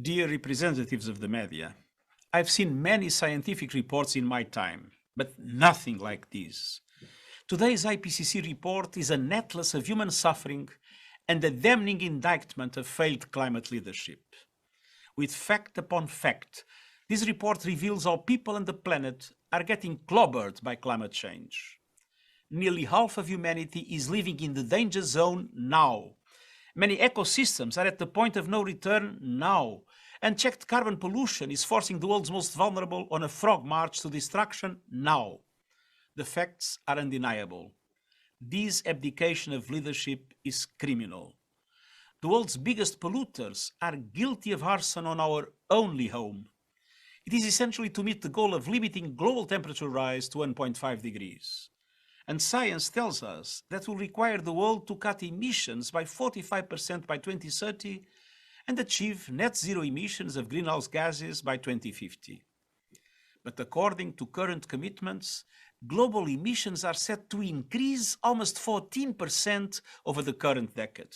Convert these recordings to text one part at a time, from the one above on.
Dear representatives of the media, I've seen many scientific reports in my time, but nothing like this. Today's IPCC report is an atlas of human suffering and a damning indictment of failed climate leadership. With fact upon fact, this report reveals how people and the planet are getting clobbered by climate change. Nearly half of humanity is living in the danger zone now. Many ecosystems are at the point of no return now. Unchecked carbon pollution is forcing the world's most vulnerable on a frog march to destruction now. The facts are undeniable. This abdication of leadership is criminal. The world's biggest polluters are guilty of arson on our only home. It is essentially to meet the goal of limiting global temperature rise to 1.5 degrees. And science tells us that will require the world to cut emissions by 45% by 2030 and achieve net zero emissions of greenhouse gases by 2050. But according to current commitments, global emissions are set to increase almost 14% over the current decade.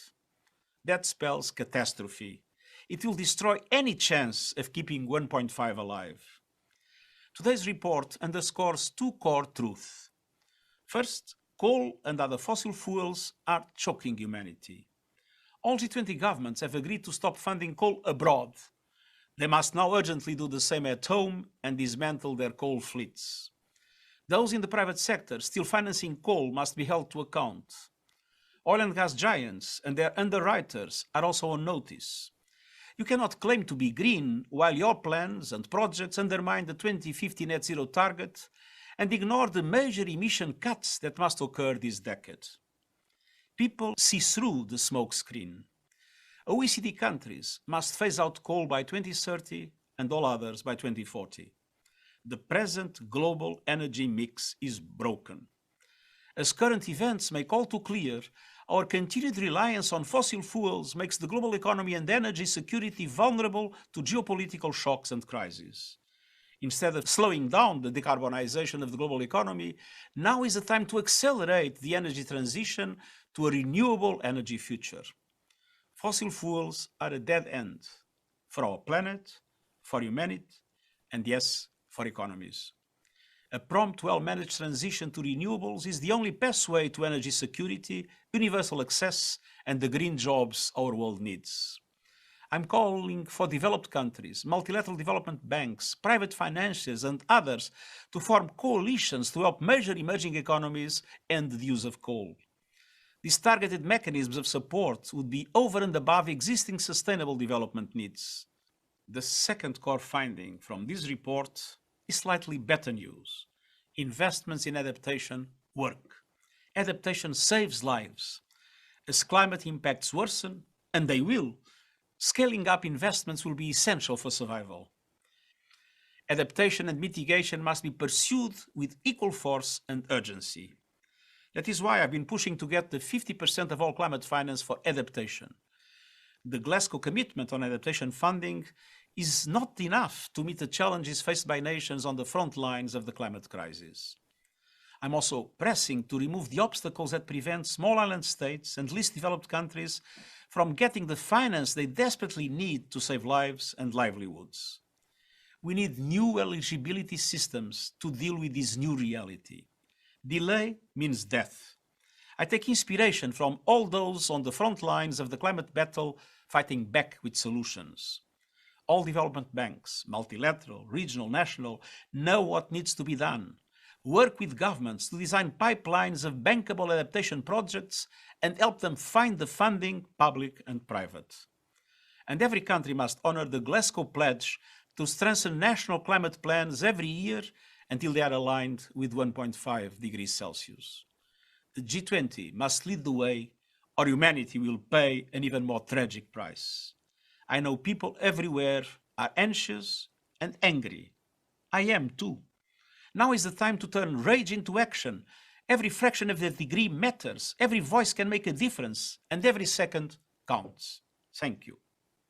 That spells catastrophe. It will destroy any chance of keeping 1.5 alive. Today's report underscores two core truths. First, coal and other fossil fuels are choking humanity. All G20 governments have agreed to stop funding coal abroad. They must now urgently do the same at home and dismantle their coal fleets. Those in the private sector still financing coal must be held to account. Oil and gas giants and their underwriters are also on notice. You cannot claim to be green while your plans and projects undermine the 2050 net zero target and ignore the major emission cuts that must occur this decade. People see through the smoke screen. OECD countries must phase out coal by 2030 and all others by 2040. The present global energy mix is broken. As current events make all too clear, our continued reliance on fossil fuels makes the global economy and energy security vulnerable to geopolitical shocks and crises. Instead of slowing down the decarbonization of the global economy, now is the time to accelerate the energy transition to a renewable energy future. Fossil fuels are a dead end for our planet, for humanity, and yes, for economies. A prompt, well-managed transition to renewables is the only pathway to energy security, universal access, and the green jobs our world needs. I'm calling for developed countries, multilateral development banks, private financiers, and others to form coalitions to help major emerging economies end the use of coal. These targeted mechanisms of support would be over and above existing sustainable development needs. The second core finding from this report is slightly better news. Investments in adaptation work. Adaptation saves lives. As climate impacts worsen, and they will, scaling up investments will be essential for survival. Adaptation and mitigation must be pursued with equal force and urgency. That is why I've been pushing to get the 50% of all climate finance for adaptation. The Glasgow Commitment on Adaptation funding is not enough to meet the challenges faced by nations on the front lines of the climate crisis. I'm also pressing to remove the obstacles that prevent small island states and least developed countries from getting the finance they desperately need to save lives and livelihoods. We need new eligibility systems to deal with this new reality. Delay means death. I take inspiration from all those on the front lines of the climate battle fighting back with solutions. All development banks, multilateral, regional, national, know what needs to be done. Work with governments to design pipelines of bankable adaptation projects and help them find the funding, public and private. And every country must honor the Glasgow Pledge to strengthen national climate plans every year until they are aligned with 1.5 degrees Celsius. The G20 must lead the way, or humanity will pay an even more tragic price. I know people everywhere are anxious and angry. I am too. Now is the time to turn rage into action. Every fraction of a degree matters. Every voice can make a difference, and every second counts. Thank you.